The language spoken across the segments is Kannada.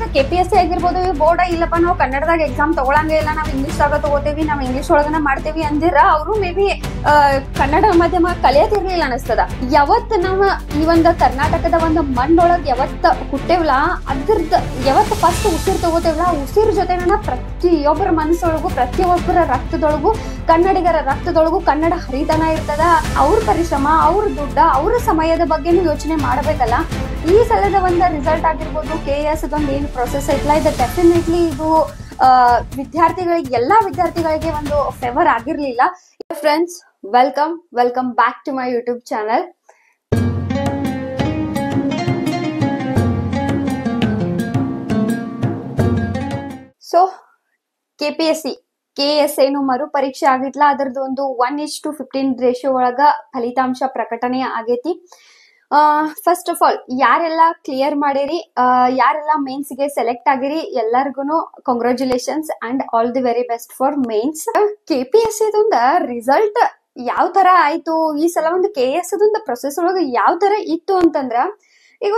ಈಗ KPSC ಆಗಿರ್ಬೋದು ಬೋರ್ಡ್ ಇಲ್ಲಪ್ಪ ನಾವು ಕನ್ನಡದಾಗ ಎಕ್ಸಾಮ್ ತಗೊಳಂಗೇ ಇಲ್ಲ, ನಾವ್ ಇಂಗ್ಲಿಷ್ ದಾಗ ತಗೋತೇವಿ, ನಾವ್ ಇಂಗ್ಲಿಷ್ ಒಳಗನ ಮಾಡ್ತೇವಿ ಅಂದಿರ ಅವ್ರು ಮೇ ಬಿ ಕನ್ನಡ ಮಾಧ್ಯಮ ಕಲಿಯತಿರ್ಲಿಲ್ಲ ಅನಸ್ತದ. ಯಾವತ್ ನಾವ್ ಈ ಒಂದ್ ಕರ್ನಾಟಕದ ಒಂದ್ ಮಣ್ಣೊಳಗ್ ಯಾವತ್ ಹುಟ್ಟೇವಲ್ಲ ಅದ್ರದ್ ಯಾವತ್ ಫಸ್ಟ್ ಉಸಿರ್ ತಗೋತೇವಲ್ಲ ಆ ಉಸಿರ್ ಜೊತೆನ ಪ್ರತಿಯೊಬ್ಬರ ಮನಸ್ಸೊಳಗು ಪ್ರತಿಯೊಬ್ಬರ ರಕ್ತದೊಳಗು ಕನ್ನಡಿಗರ ರಕ್ತದೊಳಗು ಕನ್ನಡ ಹರಿತನ ಇರ್ತದ. ಅವ್ರ ಪರಿಶ್ರಮ, ಅವ್ರ ದುಡ್ಡ, ಅವ್ರ ಸಮಯದ ಬಗ್ಗೆನೂ ಯೋಚನೆ ಮಾಡ್ಬೇಕಲ್ಲ. ಈ ಸಲದ ಒಂದ್ ರಿಸಲ್ಟ್ ಆಗಿರ್ಬೋದು KS ಅದೊಂದು ಏನ್ ಪ್ರೊಸೆಸ್ ಐತ್ಲಾ ಇದು ಡೆಫಿನೆಟ್ಲಿ ಇದು ವಿದ್ಯಾರ್ಥಿಗಳಿಗೆ ಎಲ್ಲಾ ವಿದ್ಯಾರ್ಥಿಗಳಿಗೆ ಒಂದು ಫೇವರ್ ಆಗಿರ್ಲಿಲ್ಲ. Friends, welcome back to my YouTube channel. So KS ಏನು ಮರು ಪರೀಕ್ಷೆ ಆಗಿತ್ಲಾ ಅದ್ರದ್ದು ಒಂದು 1:15 ರೇಷಿಯೋ ಒಳಗ ಫಲಿತಾಂಶ ಪ್ರಕಟಣೆ ಆಗೇತಿ. ಫಸ್ಟ್ ಆಫ್ ಆಲ್ ಯಾರೆಲ್ಲ ಕ್ಲಿಯರ್ ಮಾಡಿರಿ, ಯಾರೆಲ್ಲ ಮೇನ್ಸ್ ಗೆ ಸೆಲೆಕ್ಟ್ ಆಗಿರಿ ಎಲ್ಲರಿಗೂ congratulations and all the very best for mains. KPSC ಅದೊಂದ ರಿಸಲ್ಟ್ ಯಾವ ತರ ಆಯ್ತು ಈ ಸಲ, ಒಂದು KS ಅದೊಂದು ಪ್ರೊಸೆಸ್ ಒಳಗ ಯಾವ ತರ ಇತ್ತು ಅಂತಂದ್ರ, ಈಗ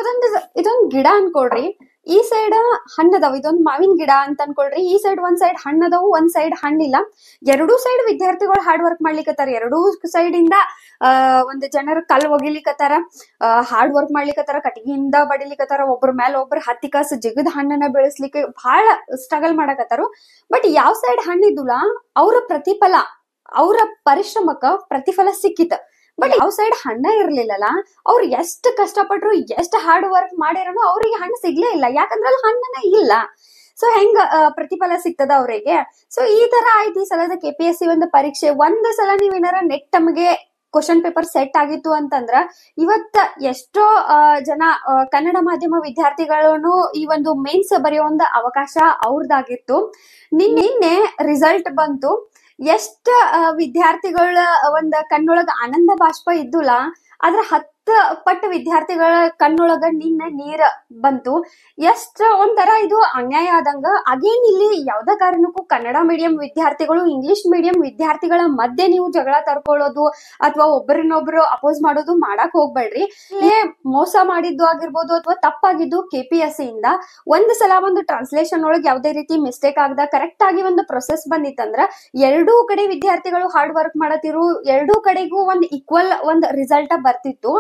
ಇದೊಂದ್ ಗಿಡ ಅನ್ಕೊಳ್ರಿ, ಈ ಸೈಡ್ ಹಣ್ಣದವು, ಇದೊಂದ್ ಮಾವಿನ ಗಿಡ ಅಂತ ಅನ್ಕೊಳ್ರಿ. ಈ ಸೈಡ್ ಒಂದ್ ಸೈಡ್ ಹಣ್ಣದವು, ಒಂದ್ ಸೈಡ್ ಹಣ್ಣಿಲ್ಲ. ಎರಡೂ ಸೈಡ್ ವಿದ್ಯಾರ್ಥಿಗಳು ಹಾರ್ಡ್ ವರ್ಕ್ ಮಾಡ್ಲಿಕ್ಕತ್ತಾರ. ಎರಡೂ ಸೈಡ್ ಇಂದ ಒಂದ್ ಜನರು ಕಲ್ ಒಗಿಲಿಕ್ಕತ್ತಾರ, ಹಾರ್ಡ್ ವರ್ಕ್ ಮಾಡ್ಲಿಕ್ಕತ್ತಾರ, ಕಟ್ಟಿಗೆಯಿಂದ ಬಡಿಲಿಕ್ಕತ್ತಾರ, ಒಬ್ರ ಮೇಲೆ ಒಬ್ರು ಹತ್ತಿ ಕಾಸು ಜಿಗದ್ ಹಣ್ಣನ್ನ ಬೆಳೆಸ್ಲಿಕ್ಕೆ ಬಹಳ ಸ್ಟ್ರಗಲ್ ಮಾಡಕತ್ತಾರು. ಬಟ್ ಯಾವ ಸೈಡ್ ಹಣ್ಣಿದ್ದುಲ್ಲ ಅವ್ರ ಪ್ರತಿಫಲ, ಅವ್ರ ಪರಿಶ್ರಮಕ್ಕ ಪ್ರತಿಫಲ ಸಿಕ್ಕಿತ. ಬಟ್ ಯಾವ ಸೈಡ್ ಹಣ್ಣ ಇರ್ಲಿಲ್ಲಲ್ಲ, ಅವ್ರು ಎಷ್ಟ್ ಕಷ್ಟಪಟ್ರು, ಎಷ್ಟ್ ಹಾರ್ಡ್ ವರ್ಕ್ ಮಾಡಿರೋನು ಅವ್ರಿಗೆ ಹಣ್ಣು ಸಿಗ್ಲೇ ಇಲ್ಲ. ಯಾಕಂದ್ರೆ ಅಲ್ಲಿ ಹಣ್ಣನ ಇಲ್ಲ. ಸೊ ಹೆಂಗ ಪ್ರತಿಫಲ ಸಿಗ್ತದ ಅವ್ರಿಗೆ? ಸೊ ಈ ತರ ಆಯ್ತು ಈ ಸಲದ KPSC ಒಂದು ಪರೀಕ್ಷೆ. ಒಂದ್ ಸಲ ನೀವೇನಾರ ನೆಟ್ ತಮಗೆ ಕ್ವಶನ್ ಪೇಪರ್ ಸೆಟ್ ಆಗಿತ್ತು ಅಂತಂದ್ರ ಇವತ್ತ ಎಷ್ಟೋ ಜನ ಕನ್ನಡ ಮಾಧ್ಯಮ ವಿದ್ಯಾರ್ಥಿಗಳನ್ನು ಈ ಒಂದು ಮೇನ್ಸ್ ಬರೆಯೋ ಒಂದು ಅವಕಾಶ ಅವ್ರದಾಗಿತ್ತು. ನಿನ್ನೆ ರಿಸಲ್ಟ್ ಬಂತು. ಎಷ್ಟ ವಿದ್ಯಾರ್ಥಿಗಳ ಒಂದ್ ಕಣ್ಣೊಳಗ ಆನಂದ ಬಾಷ್ಪ ಇದ್ದುಲ್ಲ, ಆದ್ರ 10 ಪಟ್ಟು ವಿದ್ಯಾರ್ಥಿಗಳ ಕಣ್ಣೊಳಗ ನಿನ್ನೆ ನೀರ್ ಬಂತು. ಎಷ್ಟ ಒಂಥರ ಇದು ಅನ್ಯಾಯ ಆದಂಗ. ಅಗೇನ್ ಇಲ್ಲಿ ಯಾವ್ದ ಕಾರಣಕ್ಕೂ ಕನ್ನಡ ಮೀಡಿಯಂ ವಿದ್ಯಾರ್ಥಿಗಳು ಇಂಗ್ಲಿಷ್ ಮೀಡಿಯಂ ವಿದ್ಯಾರ್ಥಿಗಳ ಮಧ್ಯೆ ನೀವು ಜಗಳ ತರ್ಕೊಳ್ಳೋದು ಅಥವಾ ಒಬ್ಬರನ್ನೊಬ್ರು ಅಪೋಸ್ ಮಾಡೋದು ಮಾಡಕ್ ಹೋಗ್ಬೇಡ್ರಿ. ಇಲ್ಲೇ ಮೋಸ ಮಾಡಿದ್ದು ಆಗಿರ್ಬೋದು ಅಥವಾ ತಪ್ಪಾಗಿದ್ದು KPSC ಇಂದ ಒಂದ್ ಸಲ ಒಂದು ಟ್ರಾನ್ಸ್ಲೇಷನ್ ಒಳಗೆ ಯಾವ್ದೇ ರೀತಿ ಮಿಸ್ಟೇಕ್ ಆಗದ ಕರೆಕ್ಟ್ ಆಗಿ ಒಂದು ಪ್ರೊಸೆಸ್ ಬಂದಿತ್ತಂದ್ರ ಎರಡೂ ಕಡೆ ವಿದ್ಯಾರ್ಥಿಗಳು ಹಾರ್ಡ್ ವರ್ಕ್ ಮಾಡತಿರು, ಎರಡೂ ಕಡೆಗೂ ಒಂದ್ ಈಕ್ವಲ್ ಒಂದ್ ರಿಸಲ್ಟ್ ಬರ್ತಿತ್ತು.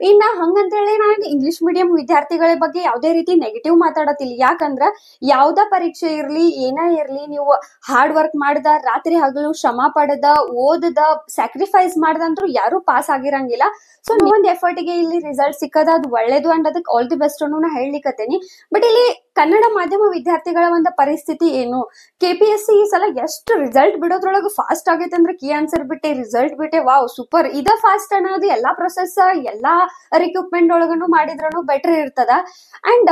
ಇನ್ನ ಹಂಗಂತೇಳಿ ನಾನು ಇಂಗ್ಲಿಷ್ ಮೀಡಿಯಂ ವಿದ್ಯಾರ್ಥಿಗಳ ಬಗ್ಗೆ ಯಾವ್ದೇ ರೀತಿ ನೆಗೆಟಿವ್ ಮಾತಾಡತಿಲ್ಲ. ಯಾಕಂದ್ರ ಯಾವ್ದ ಪರೀಕ್ಷೆ ಇರ್ಲಿ ಏನೇ ಇರ್ಲಿ, ನೀವು ಹಾರ್ಡ್ ವರ್ಕ್ ಮಾಡ್ದ, ರಾತ್ರಿ ಹಗಲು ಶ್ರಮ ಪಡೆದ, ಓದದ, ಸ್ಯಾಕ್ರಿಫೈಸ್ ಮಾಡ್ದಂತ್ರು ಯಾರು ಪಾಸ್ ಆಗಿರಂಗಿಲ್ಲ. ಸೊ ಒಂದ್ ಎಫರ್ಟ್ ಗೆ ಇಲ್ಲಿ ರಿಸಲ್ಟ್ ಸಿಕ್ಕದ, ಅದು ಒಳ್ಳೇದು ಅಂಡ್ ಅದಕ್ಕೆ ಆಲ್ ದಿ ಬೆಸ್ಟ್ ಅನ್ನು ನಾ ಹೇಳಲಿಕ್ಕತ್ತೇನಿ. ಬಟ್ ಇಲ್ಲಿ ಕನ್ನಡ ಮಾಧ್ಯಮ ವಿದ್ಯಾರ್ಥಿಗಳ ಒಂದು ಪರಿಸ್ಥಿತಿ ಏನು? KPSC ಈ ಸಲ ಎಷ್ಟು ರಿಸಲ್ಟ್ ಬಿಡೋದ್ರೊಳಗ ಫಾಸ್ಟ್ ಆಗೈತೆ ಅಂದ್ರೆ ಕೀ ಆನ್ಸರ್ ಬಿಟ್ಟೆ, ರಿಸಲ್ಟ್ ಬಿಟ್ಟೆ, ವಾವ್ ಸೂಪರ್, ಇದ ಫಾಸ್ಟ್ ಅನ್ನೋದು ಎಲ್ಲಾ ಪ್ರೊಸೆಸ್ ಎಲ್ಲಾ ರಿಕ್ರೂಟ್ಮೆಂಟ್ ಒಳಗನು ಮಾಡಿದ್ರೂ ಬೆಟರ್ ಇರ್ತದ. ಅಂಡ್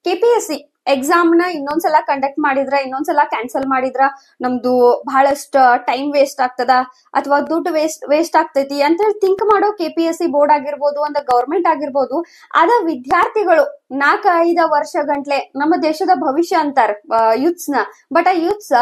KPSC ಎಕ್ಸಾಮ್ ನ ಇನ್ನೊಂದ್ಸಲ ಕಂಡಕ್ಟ್ ಮಾಡಿದ್ರ, ಇನ್ನೊಂದ್ಸಲ ಕ್ಯಾನ್ಸಲ್ ಮಾಡಿದ್ರ ನಮ್ದು ಬಹಳಷ್ಟ ಟೈಮ್ ವೇಸ್ಟ್ ಆಗ್ತದ ಅಥವಾ ದುಡ್ಡು ವೇಸ್ಟ್ ಆಗ್ತೈತಿ ಅಂತ ಹೇಳಿ ಥಿಂಕ್ ಮಾಡೋ KPSC ಬೋರ್ಡ್ ಆಗಿರ್ಬೋದು, ಒಂದು ಗವರ್ಮೆಂಟ್ ಆಗಿರ್ಬೋದು, ಅದ ವಿದ್ಯಾರ್ಥಿಗಳು 4-5 ವರ್ಷ ಗಂಟ್ಲೆ ನಮ್ಮ ದೇಶದ ಭವಿಷ್ಯ ಅಂತಾರ ಯೂತ್ಸ್ ನ. ಬಟ್ ಆ ಯೂತ್ಸ್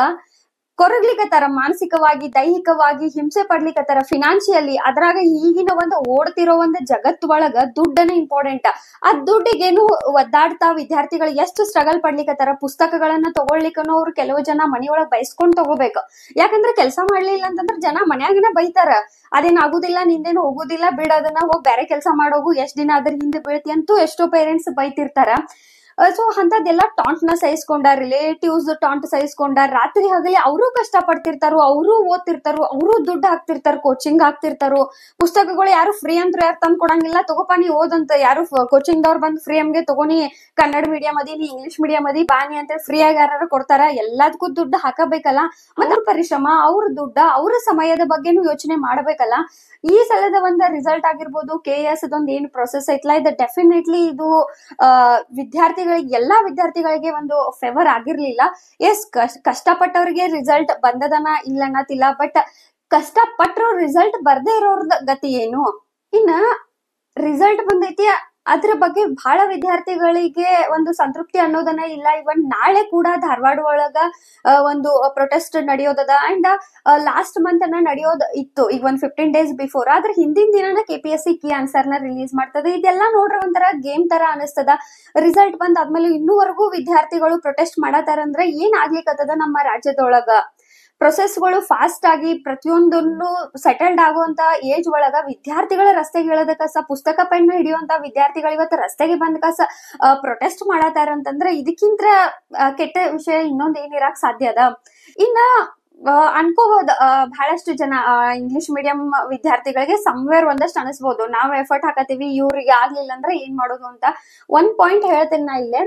ಕೊರಗ್ಲಿಕ್ಕತ್ತಾರ, ಮಾನಸಿಕವಾಗಿ ದೈಹಿಕವಾಗಿ ಹಿಂಸೆ ಪಡ್ಲಿಕ್ಕತ್ತಾರ, ಫಿನಾನ್ಷಿಯಲಿ. ಅದ್ರಾಗ ಈಗಿನ ಒಂದು ಓಡ್ತಿರೋ ಒಂದು ಜಗತ್ ಒಳಗ ದುಡ್ಡನ್ನ ಇಂಪಾರ್ಟೆಂಟ್. ಆ ದುಡ್ಡಿಗೇನು ಒದ್ದಾಡ್ತಾ ವಿದ್ಯಾರ್ಥಿಗಳು ಎಷ್ಟು ಸ್ಟ್ರಗಲ್ ಪಡ್ಲಿಕ್ಕತ್ತಾರ. ಪುಸ್ತಕಗಳನ್ನ ತಗೊಳ್ಲಿಕ್ಕನು ಅವ್ರು ಕೆಲವು ಜನ ಮನಿಯೊಳಗ್ ಬೈಸ್ಕೊಂಡ್ ತಗೋಬೇಕು. ಯಾಕಂದ್ರೆ ಕೆಲಸ ಮಾಡ್ಲಿಲ್ಲ ಅಂತಂದ್ರ ಜನ ಮನ್ಯಾಗಿನ ಬೈತಾರ, ಅದೇನ್ ಆಗುದಿಲ್ಲ, ನಿಂದೇನು ಹೋಗುದಿಲ್ಲ, ಬಿಡ ಅದನ್ನ, ಹೋಗ್ ಬೇರೆ ಕೆಲಸ ಮಾಡೋಗು, ಎಷ್ಟ್ ದಿನ ಅದ್ರ ಹಿಂದೆ ಬೀಳ್ತಿ ಅಂತೂ ಎಷ್ಟೋ ಪೇರೆಂಟ್ಸ್ ಬೈತಿರ್ತಾರ. ಸೊ ಅಂತದೆಲ್ಲ ಟಾಂಟ್ ನ ಸಹಿಸ್ಕೊಂಡ, ರಿಲೇಟಿವ್ಸ್ ಟಾಂಟ್ ಸಹಿಸ್ಕೊಂಡ, ರಾತ್ರಿ ಹಗಲಿ ಅವರು ಕಷ್ಟ ಪಡ್ತಿರ್ತಾರು, ಅವರು ಓದ್ತಿರ್ತಾರು, ಅವರು ದುಡ್ಡು ಹಾಕ್ತಿರ್ತಾರ, ಕೋಚಿಂಗ್ ಹಾಕ್ತಿರ್ತಾರು. ಪುಸ್ತಕಗಳು ಯಾರು ಫ್ರೀ ಅಂತ ಯಾರು ತಂದ್ ಕೊಡಂಗಿಲ್ಲ, ತಗೋಪ ನೀ ಓದಂತ ಯಾರು ಕೋಚಿಂಗ್ ದವ್ರು ಬಂದ್ ಫ್ರೀ ಅಮ್ಗೆ ತಗೋನಿ, ಕನ್ನಡ ಮೀಡಿಯಂ ಅದಿ, ನೀ ಇಂಗ್ಲಿಷ್ ಮೀಡಿಯಂ ಅದಿ ಬಾನಿ ಅಂತ ಫ್ರೀ ಆಗಿ ಯಾರು ಕೊಡ್ತಾರ? ಎಲ್ಲದಕ್ಕೂ ದುಡ್ಡು ಹಾಕಬೇಕಲ್ಲ. ಮತ್ತೆ ಪರಿಶ್ರಮ, ಅವ್ರ ದುಡ್ಡ, ಅವ್ರ ಸಮಯದ ಬಗ್ಗೆನೂ ಯೋಚನೆ ಮಾಡ್ಬೇಕಲ್ಲ. ಈ ಸಲದ ಒಂದ್ ರಿಸಲ್ಟ್ ಆಗಿರ್ಬೋದು KS ಅದೊಂದ್ ಏನ್ ಪ್ರೊಸೆಸ್ ಐತ್ಲಾ ಇದು ಡೆಫಿನೆಟ್ಲಿ ಇದು ಎಲ್ಲಾ ವಿದ್ಯಾರ್ಥಿಗಳಿಗೆ ಒಂದು ಫೇವರ್ ಆಗಿರ್ಲಿಲ್ಲ. ಎಸ್, ಕಷ್ಟಪಟ್ಟವ್ರಿಗೆ ರಿಸಲ್ಟ್ ಬಂದದನ ಇಲ್ಲ ಅನ್ನತಿಲ್ಲ. ಬಟ್ ಕಷ್ಟಪಟ್ಟರು ರಿಸಲ್ಟ್ ಬರ್ದೇ ಇರೋರ್ದ ಗತಿ ಏನು? ಇನ್ನ ರಿಸಲ್ಟ್ ಬಂದೈತಿ, ಅದ್ರ ಬಗ್ಗೆ ಬಹಳ ವಿದ್ಯಾರ್ಥಿಗಳಿಗೆ ಒಂದು ಸಂತೃಪ್ತಿ ಅನ್ನೋದನ್ನ ಇಲ್ಲ. ಇವನ್ ನಾಳೆ ಕೂಡ ಧಾರವಾಡ ಒಳಗ ಒಂದು ಪ್ರೊಟೆಸ್ಟ್ ನಡೆಯೋದದ. ಅಂಡ್ ಲಾಸ್ಟ್ ಮಂತ್ ಅನ್ನ ನಡೆಯೋದ್ ಇತ್ತು, ಈಗ ಒಂದ್ 15 days ಬಿಫೋರ್. ಆದ್ರೆ ಹಿಂದಿನ ದಿನನ KPSC ಕೀ ಆನ್ಸರ್ ನ ರಿಲೀಸ್ ಮಾಡ್ತದೆ. ಇದೆಲ್ಲ ನೋಡ್ರ ಒಂಥರ ಗೇಮ್ ತರ ಅನಿಸ್ತದ. ರಿಸಲ್ಟ್ ಬಂದಾದ್ಮೇಲೆ ಇನ್ನೂವರೆಗೂ ವಿದ್ಯಾರ್ಥಿಗಳು ಪ್ರೊಟೆಸ್ಟ್ ಮಾಡತಾರಂದ್ರೆ ಏನ್ ಆಗ್ಲಿಕ್ಕತ್ತದ ನಮ್ಮ ರಾಜ್ಯದೊಳಗ. ಪ್ರೊಸೆಸ್ಗಳು ಫಾಸ್ಟ್ ಆಗಿ ಪ್ರತಿಯೊಂದನ್ನು ಸೆಟಲ್ಡ್ ಆಗುವಂತ ಏಜ್ ಒಳಗ ವಿದ್ಯಾರ್ಥಿಗಳ ರಸ್ತೆಗೆ ಇಳದ ಕಸ, ಪುಸ್ತಕ ಪೆನ್ ಹಿಡಿಯುವಂತ ವಿದ್ಯಾರ್ಥಿಗಳು ಇವತ್ತು ರಸ್ತೆಗೆ ಬಂದ ಕಸ ಪ್ರೊಟೆಸ್ಟ್ ಮಾಡತಾರ ಅಂತಂದ್ರೆ ಇದಕ್ಕಿಂತ ಕೆಟ್ಟ ವಿಷಯ ಇನ್ನೊಂದ್ ಏನ್ ಇರಾಕ್ ಸಾಧ್ಯ ಅದ. ಇನ್ನ ಅನ್ಕೋಬಹುದು ಬಹಳಷ್ಟು ಜನ ಇಂಗ್ಲಿಷ್ ಮೀಡಿಯಂ ವಿದ್ಯಾರ್ಥಿಗಳಿಗೆ ಸಮ್ವೇರ್ ಒಂದಷ್ಟು ಅನಿಸ್ಬೋದು, ನಾವ್ ಎಫರ್ಟ್ ಹಾಕತೀವಿ ಇವ್ರಿಗೆ ಆಗ್ಲಿಲ್ಲ ಅಂದ್ರೆ ಏನ್ ಮಾಡೋದು ಅಂತ. ಒಂದ್ ಪಾಯಿಂಟ್ ಹೇಳ್ತೇನೆ ನಾ ಇಲ್ಲೇ.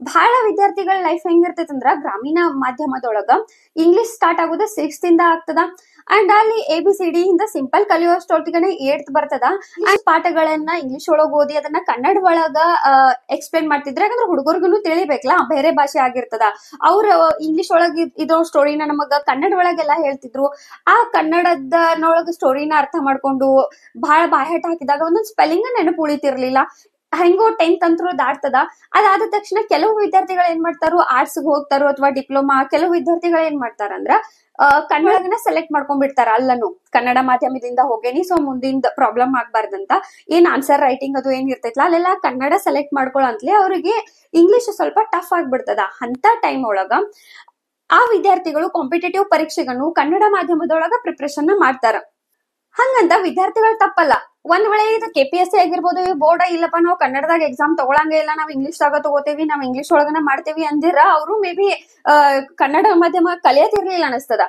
ಬಹಳ ವಿದ್ಯಾರ್ಥಿಗಳ ಲೈಫ್ ಹೆಂಗಿರ್ತೈತಿ ಅಂದ್ರ ಗ್ರಾಮೀಣ ಮಾಧ್ಯಮದೊಳಗ ಇಂಗ್ಲಿಷ್ ಸ್ಟಾರ್ಟ್ ಆಗೋದು 6th ಇಂದ ಆಗ್ತದ. ಅಂಡ್ ಅಲ್ಲಿ ABCD ಇಂದ ಸಿಂಪಲ್ ಕಲಿಯೋಷ್ಟೊತ್ತಿಗೆ 8th ಬರ್ತದ. ಪಾಠಗಳನ್ನ ಇಂಗ್ಲಿಷ್ ಒಳಗ ಓದಿ ಅದನ್ನ ಕನ್ನಡ ಒಳಗ ಎಕ್ಸ್ಪ್ಲೇನ್ ಮಾಡ್ತಿದ್ರೆ, ಯಾಕಂದ್ರೆ ಹುಡುಗರ್ಗುನು ತಿಳಿಬೇಕಲ್ಲ, ಬೇರೆ ಭಾಷೆ ಆಗಿರ್ತದ. ಅವ್ರ ಇಂಗ್ಲಿಷ್ ಒಳಗ ಇರೋ ಸ್ಟೋರಿನ ನಮಗ ಕನ್ನಡ ಒಳಗೆಲ್ಲ ಹೇಳ್ತಿದ್ರು. ಆ ಕನ್ನಡದೊಳಗ ಸ್ಟೋರಿನ ಅರ್ಥ ಮಾಡ್ಕೊಂಡು ಬಹಳ ಬಾಯ್ಹಾಟ ಹಾಕಿದಾಗ ಒಂದೊಂದ್ ಸ್ಪೆಲ್ಲಿಂಗ್ ನೆನಪು ಉಳಿತಿರ್ಲಿಲ್ಲ. ಹೆಂಗೋ 10th ಅಂತರೂ ದಾಟ್ತದ. ಅದಾದ ತಕ್ಷಣ ಕೆಲವು ವಿದ್ಯಾರ್ಥಿಗಳು ಏನ್ ಮಾಡ್ತಾರೋ ಆರ್ಟ್ಸ್ ಹೋಗ್ತಾರೋ ಅಥವಾ ಡಿಪ್ಲೊಮಾ. ಕೆಲವು ವಿದ್ಯಾರ್ಥಿಗಳು ಏನ್ ಮಾಡ್ತಾರಂದ್ರ ಕನ್ನಡನ ಸೆಲೆಕ್ಟ್ ಮಾಡ್ಕೊಂಡ್ಬಿಡ್ತಾರ. ಅಲ್ಲನು ಕನ್ನಡ ಮಾಧ್ಯಮದಿಂದ ಹೋಗೇನಿ, ಸೊ ಮುಂದಿಂದ ಪ್ರಾಬ್ಲಮ್ ಆಗ್ಬಾರ್ದಂತ ಏನ್ ಆನ್ಸರ್ ರೈಟಿಂಗ್ ಅದು ಏನ್ ಇರ್ತೈತ್ಲಾ ಅಲ್ಲೆಲ್ಲ ಕನ್ನಡ ಸೆಲೆಕ್ಟ್ ಮಾಡ್ಕೊಳ್ಳಂತ್ಲೆ ಅವ್ರಿಗೆ ಇಂಗ್ಲಿಷ್ ಸ್ವಲ್ಪ ಟಫ್ ಆಗ್ಬಿಡ್ತದ. ಅಂತ ಟೈಮ್ ಒಳಗ ಆ ವಿದ್ಯಾರ್ಥಿಗಳು ಕಾಂಪಿಟೇಟಿವ್ ಪರೀಕ್ಷೆಗಳನ್ನು ಕನ್ನಡ ಮಾಧ್ಯಮದೊಳಗ ಪ್ರಿಪರೇಷನ್ ಮಾಡ್ತಾರ. ಹಂಗಂತ ವಿದ್ಯಾರ್ಥಿಗಳು ತಪ್ಪಲ್ಲ. ಒಂದ್ ವೇಳೆ ಇದು KPSC ಆಗಿರ್ಬೋದು, ಬೋರ್ಡ್ ಇಲ್ಲಪ್ಪ ನಾವು ಕನ್ನಡದಾಗ ಎಕ್ಸಾಮ್ ತಗೊಳಂಗೇ ಇಲ್ಲ, ನಾವ್ ಇಂಗ್ಲಿಷ್ ದಾಗ ತಗೋತೇವಿ, ನಾವ್ ಇಂಗ್ಲಿಷ್ ಒಳಗನ ಮಾಡ್ತೇವಿ ಅಂದಿರ ಅವರು ಮೇ ಬಿ ಕನ್ನಡ ಮಾಧ್ಯಮ ಕಲಿಯತಿರ್ಲಿಲ್ಲ ಅನಿಸ್ತದ.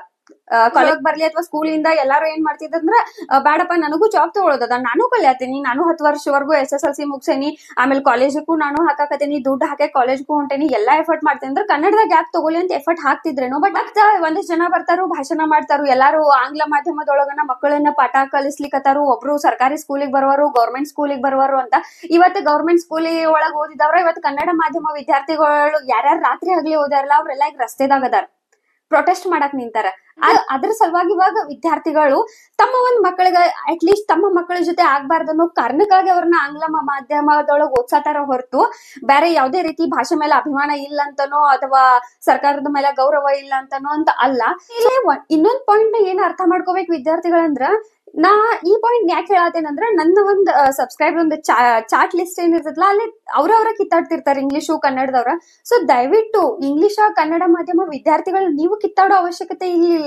ಕಾಲೇಜ್ ಬರ್ಲಿ ಅಥವಾ ಸ್ಕೂಲಿಂದ ಎಲ್ಲಾರು ಏನ್ ಮಾಡ್ತಿದ್ರಂದ್ರ ಬೇಡಪ್ಪ ನನಗೂ ಜಾಬ್ ತಗೊಳೋದದ, ನಾನು ಕಲಿಯತೀನಿ, ನಾನು 10 ವರ್ಷವರೆಗೂ SSLC ಮುಗ್ಸೇನಿ, ಆಮೇಲೆ ಕಾಲೇಜಕ್ಕೂ ನಾನು ಹಾಕಾಕತೀನಿ, ದುಡ್ಡು ಹಾಕಿ ಕಾಲೇಜ್ಗೂ ಹೊಂಟೇನಿ, ಎಲ್ಲಾ ಎಫರ್ಟ್ ಮಾಡ್ತೇನೆ ಅಂದ್ರೆ ಕನ್ನಡದಾಗ ಯಾಕೆ ತಗೊಳ್ಳಿ ಅಂತ ಎಫರ್ಟ್ ಹಾಕ್ತಿದ್ರೇನೋ. ಬಟ್ ಒಂದಿಷ್ಟು ಜನ ಬರ್ತಾರು, ಭಾಷಣ ಮಾಡ್ತಾರು, ಎಲ್ಲಾರು ಆಂಗ್ಲ ಮಾಧ್ಯಮದೊಳಗನ ಮಕ್ಕಳನ್ನ ಪಾಠ ಕಲಿಸ್ಲಿಕ್ಕತ್ತಾರು. ಒಬ್ರು ಸರ್ಕಾರಿ ಸ್ಕೂಲಿಗೆ ಬರುವರು, ಗೌರ್ಮೆಂಟ್ ಸ್ಕೂಲಿಗೆ ಬರುವರು ಅಂತ. ಇವತ್ತು ಗೌರ್ಮೆಂಟ್ ಸ್ಕೂಲಿ ಒಳಗ್ ಓದಿದವ್ರ ಇವತ್ತು ಕನ್ನಡ ಮಾಧ್ಯಮ ವಿದ್ಯಾರ್ಥಿಗಳು ಯಾರ್ಯಾರು ರಾತ್ರಿ ಹಗಲಿ ಓದಾರಲ್ಲ ಅವ್ರೆಲ್ಲ ಈಗ ರಸ್ತೆದಾಗ ಅದಾರ, ಪ್ರೊಟೆಸ್ಟ್ ಮಾಡಕ್ ನಿಂತಾರ. ಅದ್ರ ಸಲುವಾಗಿ ಇವಾಗ ವಿದ್ಯಾರ್ಥಿಗಳು ತಮ್ಮ ಒಂದ್ ಮಕ್ಕಳಿಗೆ ಅಟ್ಲೀಸ್ಟ್ ತಮ್ಮ ಮಕ್ಕಳ ಜೊತೆ ಆಗ್ಬಾರ್ದು ಅನ್ನೋ ಕಾರಣಕ್ಕಾಗಿ ಅವ್ರನ್ನ ಆಂಗ್ಲ ಮಾಧ್ಯಮದೊಳಗ್ ಓದ್ಸತಾರ ಹೊರತು ಬೇರೆ ಯಾವ್ದೇ ರೀತಿ ಭಾಷೆ ಮೇಲೆ ಅಭಿಮಾನ ಇಲ್ಲ ಅಂತನೋ ಅಥವಾ ಸರ್ಕಾರದ ಮೇಲೆ ಗೌರವ ಇಲ್ಲ ಅಂತನೋ ಅಂತ ಅಲ್ಲ. ಇಲ್ಲೇ ಇನ್ನೊಂದ್ ಪಾಯಿಂಟ್ ಏನ್ ಅರ್ಥ ಮಾಡ್ಕೋಬೇಕು ವಿದ್ಯಾರ್ಥಿಗಳಂದ್ರ, ನಾ ಈ ಪಾಯಿಂಟ್ ಯಾಕೆ ಹೇಳತ್ತೇನಂದ್ರ ನನ್ನ ಒಂದ್ ಸಬ್ಸ್ಕ್ರೈಬ್ ಒಂದು ಚಾಟ್ ಲಿಸ್ಟ್ ಏನಿರ್ತಲ್ಲ ಅಲ್ಲಿ ಅವ್ರವ್ರ ಕಿತ್ತಾಡ್ತಿರ್ತಾರೆ ಇಂಗ್ಲಿಷು ಕನ್ನಡದವ್ರ. ಸೊ ದಯವಿಟ್ಟು ಇಂಗ್ಲಿಷ್ ಕನ್ನಡ ಮಾಧ್ಯಮ ವಿದ್ಯಾರ್ಥಿಗಳು ನೀವು ಕಿತ್ತಾಡೋ ಅವಶ್ಯಕತೆ ಇಲ್ಲಿ.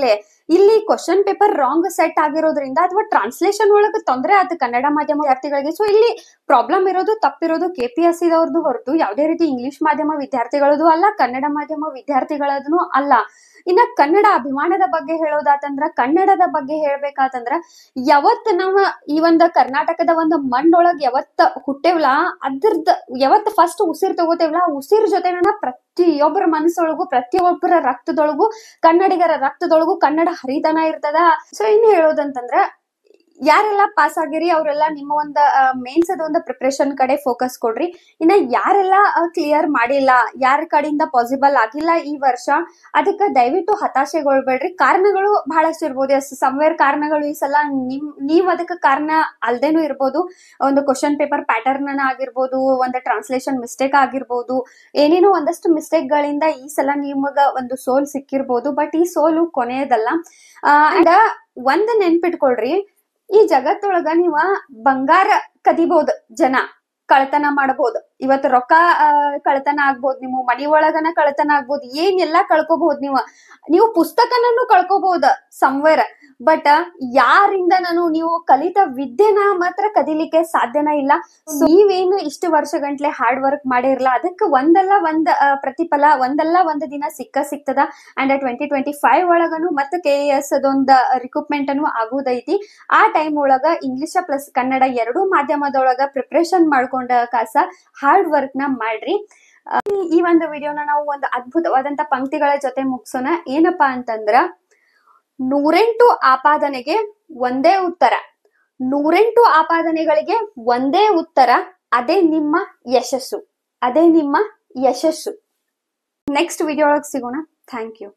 ಇಲ್ಲಿ ಕ್ವಶನ್ ಪೇಪರ್ ರಾಂಗ್ ಸೆಟ್ ಆಗಿರೋದ್ರಿಂದ ಅಥವಾ ಟ್ರಾನ್ಸ್ಲೇಷನ್ ಒಳಗೆ ತೊಂದರೆ ಆಯ್ತು ಕನ್ನಡ ಮಾಧ್ಯಮ ವಿದ್ಯಾರ್ಥಿಗಳಿಗೆ. ಸೊ ಇಲ್ಲಿ ಪ್ರಾಬ್ಲಮ್ ಇರೋದು ತಪ್ಪಿರೋದು KPSC ದವ್ರದ್ದು ಹೊರತು ಯಾವುದೇ ರೀತಿ ಇಂಗ್ಲಿಷ್ ಮಾಧ್ಯಮ ವಿದ್ಯಾರ್ಥಿಗಳದು ಅಲ್ಲ, ಕನ್ನಡ ಮಾಧ್ಯಮ ವಿದ್ಯಾರ್ಥಿಗಳದೂ ಅಲ್ಲ. ಇನ್ನ ಕನ್ನಡ ಅಭಿಮಾನದ ಬಗ್ಗೆ ಹೇಳೋದಾತಂದ್ರ, ಕನ್ನಡದ ಬಗ್ಗೆ ಹೇಳ್ಬೇಕಾತಂದ್ರ, ಯಾವತ್ ನಾವ್ ಈ ಒಂದ್ ಕರ್ನಾಟಕದ ಒಂದ್ ಮಣ್ಣೊಳಗ್ ಯಾವತ್ ಹುಟ್ಟೇವ್ಲಾ ಅದ್ರದ್ ಯಾವತ್ ಫಸ್ಟ್ ಉಸಿರ್ ತಗೋತೇವ್ಲಾ ಉಸಿರ್ ಜೊತೆ ಪ್ರತಿಯೊಬ್ಬರ ಮನಸ್ಸೊಳಗು ಪ್ರತಿಯೊಬ್ಬರ ರಕ್ತದೊಳಗು ಕನ್ನಡಿಗರ ರಕ್ತದೊಳಗು ಕನ್ನಡ ಹರಿತನ ಇರ್ತದ. ಸೊ ಇನ್ ಹೇಳೋದಂತಂದ್ರ ಯಾರೆಲ್ಲ ಪಾಸ್ ಆಗಿರಿ ಅವರೆಲ್ಲ ನಿಮ್ಮ ಒಂದ್ ಮೇನ್ಸ್ ಅದ ಒಂದು ಪ್ರಿಪರೇಷನ್ ಕಡೆ ಫೋಕಸ್ ಕೊಡ್ರಿ. ಇನ್ನ ಯಾರೆಲ್ಲ ಕ್ಲಿಯರ್ ಮಾಡಿಲ್ಲ, ಯಾರ ಕಡೆಯಿಂದ ಪಾಸಿಬಲ್ ಆಗಿಲ್ಲ ಈ ವರ್ಷ, ಅದಕ್ಕೆ ದಯವಿಟ್ಟು ಹತಾಶೆಗೊಳ್ಬೇಡ್ರಿ. ಕಾರಣಗಳು ಬಹಳಷ್ಟು ಇರ್ಬೋದು. ಸಮ್ವೇರ್ ಕಾರಣಗಳು ಈ ಸಲ ನೀವ್ ಅದಕ್ಕೆ ಕಾರಣ ಅಲ್ದೇನು ಇರ್ಬೋದು. ಒಂದು ಕ್ವಶನ್ ಪೇಪರ್ ಪ್ಯಾಟರ್ನ್ ಆಗಿರ್ಬೋದು, ಒಂದು ಟ್ರಾನ್ಸ್ಲೇಷನ್ ಮಿಸ್ಟೇಕ್ ಆಗಿರ್ಬೋದು, ಏನೇನೋ ಒಂದಷ್ಟು ಮಿಸ್ಟೇಕ್ ಗಳಿಂದ ಈ ಸಲ ನಿಮಗ ಒಂದು ಸೋಲ್ ಸಿಕ್ಕಿರ್ಬೋದು. ಬಟ್ ಈ ಸೋಲು ಕೊನೆಯದಲ್ಲ. ಅಂಡ್ ಒಂದ್ ನೆನ್ಪಿಟ್ಕೊಳ್ರಿ, ಈ ಜಗತ್ತೊಳಗ ನೀವ ಬಂಗಾರ ಕದಿಬಹುದು, ಜನ ಕಳ್ತನ ಮಾಡಬಹುದು, ಇವತ್ತು ರೊಕ್ಕ ಕಳ್ತನ ಆಗ್ಬೋದು, ನಿಮ್ಮ ಮನಿ ಒಳಗನ ಕಳ್ತನ ಆಗ್ಬೋದು, ಏನೆಲ್ಲಾ ಕಳ್ಕೋಬಹುದು. ನೀವು ಪುಸ್ತಕನನ್ನು ಕಳ್ಕೋಬಹುದು ಸಮ್ವೇರ್. ಬಟ್ ಯಾರಿಂದ ನೀವು ಕಲಿತ ವಿದ್ಯೆನ ಮಾತ್ರ ಕದಿಲಿಕ್ಕೆ ಸಾಧ್ಯನ ಇಲ್ಲ. ನೀವೇನು ಇಷ್ಟು ವರ್ಷ ಗಂಟ್ಲೆ ಹಾರ್ಡ್ ವರ್ಕ್ ಮಾಡಿರ್ಲ ಅದಕ್ಕೆ ಒಂದಲ್ಲ ಒಂದ್ ಪ್ರತಿಫಲ ಒಂದಲ್ಲ ಒಂದ್ ದಿನ ಸಿಗ್ತದ. ಅಂಡ್ 2025 ಒಳಗನು ಮತ್ತೆ KES ಅದೊಂದ್ ರಿಕ್ರೂಟ್ಮೆಂಟ್ ಅನ್ನು ಆಗುದೈತಿ. ಆ ಟೈಮ್ ಒಳಗ ಇಂಗ್ಲಿಷ್ ಪ್ಲಸ್ ಕನ್ನಡ ಎರಡೂ ಮಾಧ್ಯಮದೊಳಗ ಪ್ರಿಪರೇಷನ್ ಮಾಡ್ಕೊಂಡ ಕಾಸ ಹಾರ್ಡ್ ವರ್ಕ್ ನ ಮಾಡ್ರಿ. ಈ ಒಂದು ವಿಡಿಯೋನ ನಾವು ಒಂದು ಅದ್ಭುತವಾದಂತ ಪಂಕ್ತಿಗಳ ಜೊತೆ ಮುಗಿಸೋಣ. ಏನಪ್ಪಾ ಅಂತಂದ್ರ, 108 ಆಪಾದನೆಗೆ ಒಂದೇ ಉತ್ತರ, 108 ಆಪಾದನೆಗಳಿಗೆ ಒಂದೇ ಉತ್ತರ, ಅದೇ ನಿಮ್ಮ ಯಶಸ್ಸು, ಅದೇ ನಿಮ್ಮ ಯಶಸ್ಸು. ನೆಕ್ಸ್ಟ್ ವಿಡಿಯೋ ಒಳಗೆ ಸಿಗೋಣ. Thank you.